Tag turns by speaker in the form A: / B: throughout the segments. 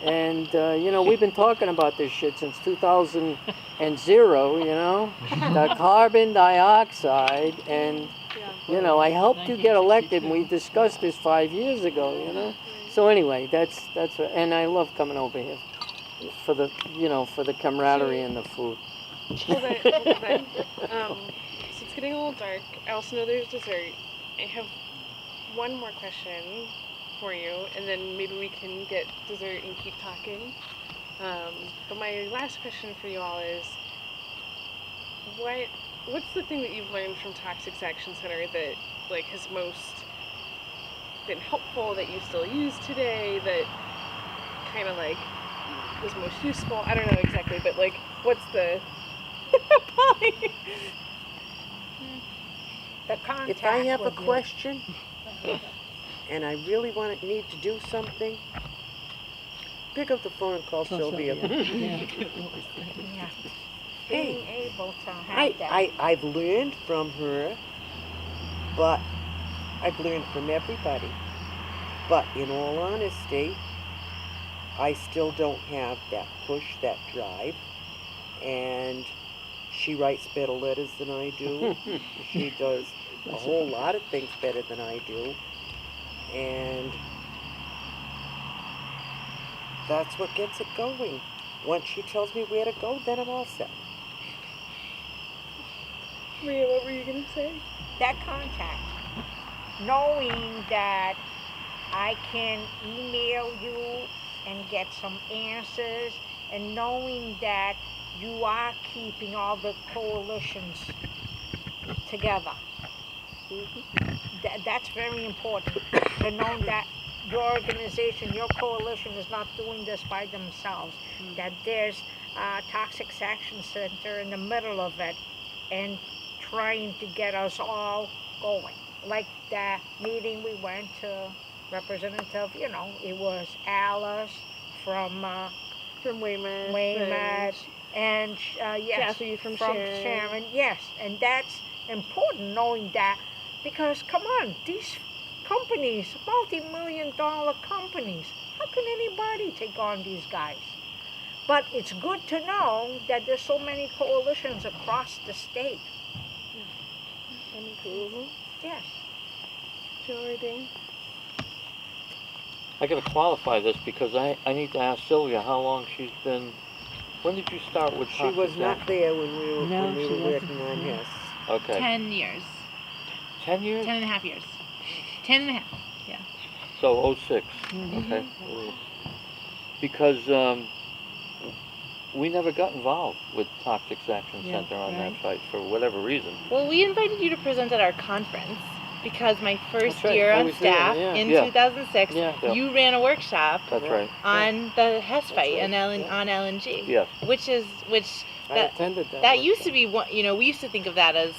A: And, you know, we've been talking about this shit since 2000 and zero, you know, the carbon dioxide. And, you know, I helped you get elected, and we discussed this 5 years ago, you know. So anyway, that's and I love coming over here for the, you know, for the camaraderie and the food.
B: Hold on, hold on. So it's getting a little dark. I also know there's dessert. I have one more question for you, and then maybe we can get dessert and keep talking. But my last question for you all is, what's the thing that you've learned from Toxics Action Center that like has most been helpful, that you still use today, that kind of like was most useful? I don't know exactly, but like, what's the
C: The contact
D: If I have a
C: with you.
D: question and I really need to do something, pick up the phone and call Sylvia.
C: Yeah. Being able to have that.
D: I've learned from her, but I've learned from everybody. But in all honesty, I still don't have that push, that drive. And she writes better letters than I do. She does a whole lot of things better than I do. And that's what gets it going. Once she tells me where to go, then I'm all set.
B: Maria, what were you gonna say?
C: That contact. Knowing that I can email you and get some answers, and knowing that you are keeping all the coalitions together. That's very important, to know that your organization, your coalition is not doing this by themselves, that there's a Toxics Action Center in the middle of it and trying to get us all going. Like the meeting we went to, representative, you know, it was Alice from Weymouth, and yes,
B: Kathy from Sharon.
C: Yes, and that's important, knowing that, because come on, these companies, multi-million-dollar companies, how can anybody take on these guys? But it's good to know that there's so many coalitions across the state. Yes.
B: Jordan.
E: I got to qualify this because I need to ask Sylvia how long she's been. When did you start with
D: She
E: Toxics
D: was not
E: Action?
D: there when we were,
F: No, she wasn't.
D: working on this.
E: Okay.
G: 10 years.
E: 10 years?
G: 10 and a half years. 10 and a half. Yeah.
E: So 06. Okay. Because we never got involved with Toxics Action
F: Yeah,
E: Center on
F: right.
E: that site for whatever reason.
G: Well, we invited you to present at our conference because my first
A: That's right.
G: year
A: I
G: on
A: was there,
G: staff
A: yeah.
G: in
E: Yeah.
G: 2006,
A: Yeah.
G: you ran a workshop
E: That's right.
G: on the Hess fight
A: right,
G: and on LNG.
E: Yes.
G: Which
A: I
G: that
A: attended that.
G: that used to
A: workshop.
G: be one. You know, we used to think of that as,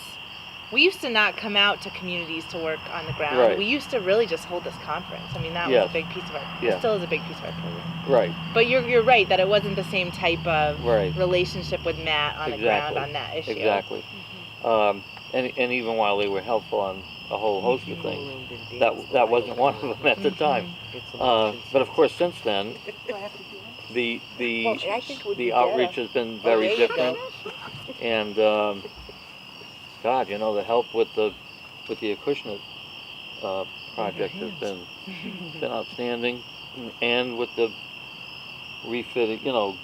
G: we used to not come out to communities to work on the ground.
E: Right.
G: We used to really just hold this conference. I mean, that was
E: Yes.
G: a big piece of our.
E: Yeah.
G: It still is a big piece of our program.
E: Right.
G: But you're right that it wasn't the same type of
E: Right.
G: relationship with Matt on the ground
E: Exactly.
G: on that issue.
E: Exactly. And even while they were helpful on a whole host of things, that wasn't one of them at the time. But of course, since then, the
D: Well, I think it would be
E: the
D: better.
E: outreach has been
D: Oh,
E: very
D: there you
E: different, and God, you know, the help with the Acushnet project has been outstanding, and with the refitting, you know,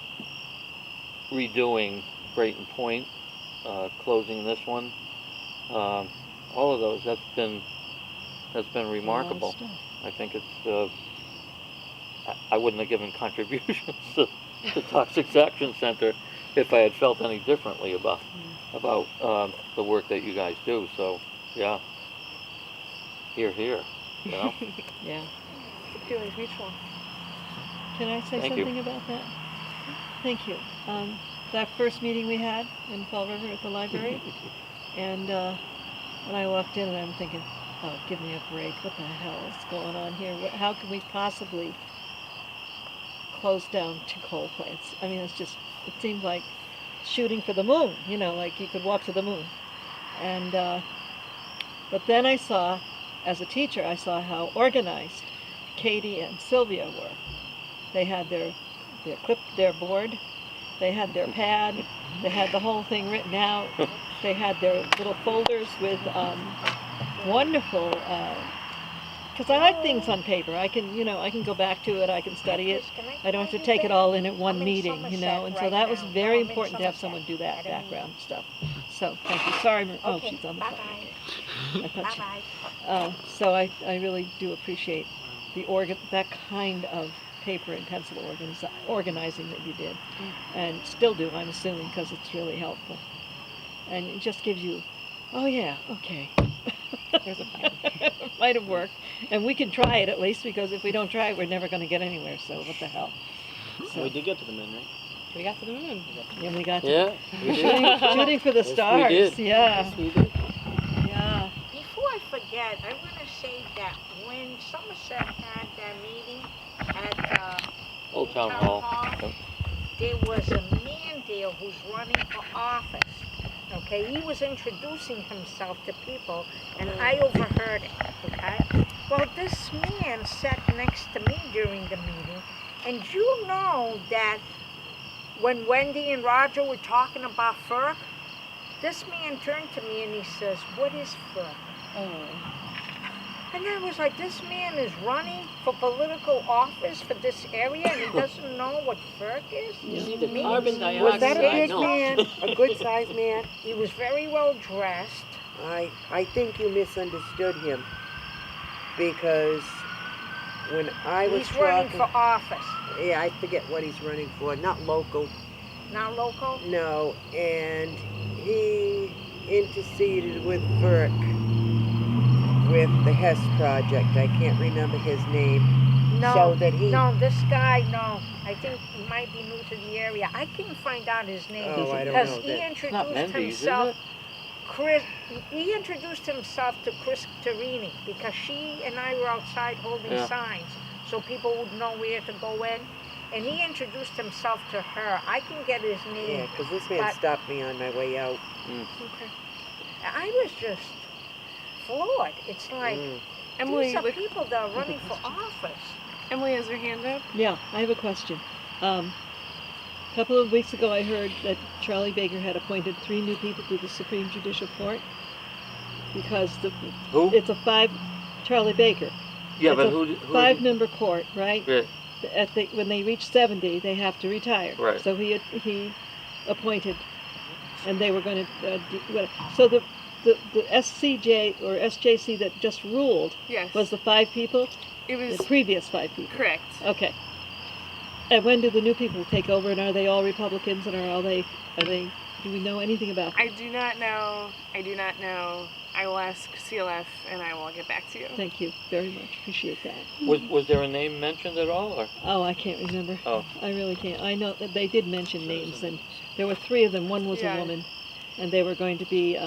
E: redoing Brayton Point, closing this one, all of those, that's been remarkable.
F: stuff.
E: I think it's I wouldn't have given contributions to the Toxics Action Center if I had felt any differently about the work that you guys do. So yeah, here, you know.
F: Yeah.
B: Feelings mutual.
F: Can I say
E: Thank you.
F: something about that? Thank you. That first meeting we had in Fall River at the library, and when I walked in, and I'm thinking, oh, give me a break. What the hell is going on here? How can we possibly close down 2 coal plants? I mean, it seemed like shooting for the moon, you know, like you could walk to the moon. And, but then I saw, as a teacher, I saw how organized Katie and Sylvia were. They had their board, they had their pad, they had the whole thing written out. They had their little folders with wonderful. Because I like things on paper. I can go back to it. I can study it. I don't have to take it all in at one meeting, And so that was very important to have someone do that background stuff. So thank you. Sorry, oh, she's on the phone. I thought she, so I really do appreciate that kind of paper and pencil organizing that you did, and still do. I'm assuming because it's really helpful, and it just gives you, oh yeah, okay.
G: There's a plan.
F: Might have worked, and we can try it at least, because if we don't try it, we're never going to get anywhere. So what the hell? So
H: We did get to the moon, right?
G: We got to the moon.
F: and we got to
A: Yeah, we did.
F: shooting for the
A: Yes, we
F: stars.
A: did.
F: Yeah,
A: Yes, we did.
F: yeah.
C: Before I forget, I want to say that when Somerset had that meeting at
E: Old Town
C: Town
E: Hall.
C: Hall. there was a man there who's running for office. Okay, he was introducing himself to people, and I overheard it. Okay, well, this man sat next to me during the meeting, and you know that when Wendy and Roger were talking about FERC, this man turned to me and he says, "What is FERC?" And I was like, this man is running for political office for this area and he doesn't know what FERC is?
A: You see the
C: Me?
A: carbon
D: Was that a
A: dioxide?
D: big
A: No.
D: man? A good sized man?
C: He was very well dressed.
D: I think you misunderstood him. Because when I was
C: He's running
D: talking,
C: for office,
D: yeah, I forget what he's running for. Not local,
C: not local.
D: no. And he interceded with FERC with the Hess project. I can't remember his name.
C: No,
D: So that he.
C: no, this guy, no. I think he might be new to the area. I can't find out his name
D: Oh, I don't
C: because
D: know
C: he
D: that.
E: It's not
C: introduced
E: Mendes, is
C: himself.
E: it?
C: He introduced himself to Chris Tarini because she and I were outside holding
E: Yeah.
C: signs so people would know where to go in. And he introduced himself to her. I can get his
D: Yeah,
C: name.
D: because this man
C: But-
D: stopped me on my way out.
B: Okay.
C: I was just floored. It's like,
B: Emily,
C: these are
B: look,
C: people that are running for office.
B: Emily has her hand up.
F: Yeah, I have a question. A couple of weeks ago, I heard that Charlie Baker had appointed 3 new people to the Supreme Judicial Court because
E: Who?
F: it's a 5. Charlie Baker.
E: Yeah,
F: it's
E: but
F: a
E: who?
F: 5-member court, right?
E: Yeah.
F: When they reach 70, they have to retire.
E: Right.
F: So he appointed, and they were going to. So the SCJ or SJC that just ruled
B: Yes.
F: was the 5 people,
B: It was
F: the previous 5 people.
B: correct.
F: Okay. And when do the new people take over? And are they all Republicans? And are they? Do we know anything about them?
B: I do not know. I do not know. I will ask CLF and I will get back to you.
F: Thank you very much. Appreciate that.
E: Was there a name mentioned at all, or?
F: Oh, I can't remember.
E: Oh.
F: I really can't. I know that they did mention names, and there were 3 of them. One was
B: Yeah.
F: a woman, and they were going to be